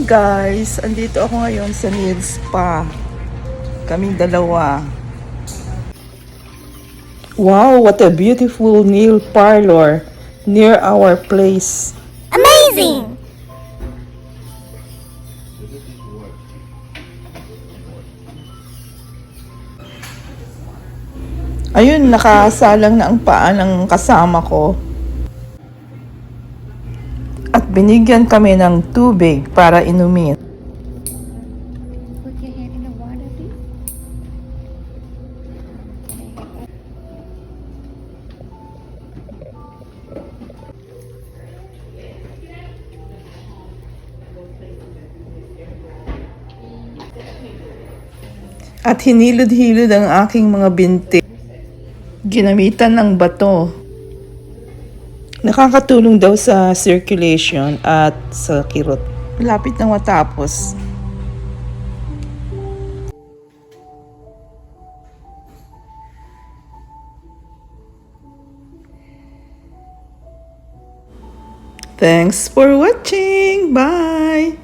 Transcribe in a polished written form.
guys, andito ako ngayon sa nail spa. Kaming dalawa. Wow, what a beautiful nail parlor near our place. Amazing! Ayun, nakasalang na ang paa ng kasama ko. At binigyan kami ng tubig para inumin. Put your hand in the water, please. At hinilod-hilod ang aking mga binti. Ginamitan ng bato. Nakakatulong daw sa circulation at sa kirot. Malapit na matapos. Thanks for watching. Bye!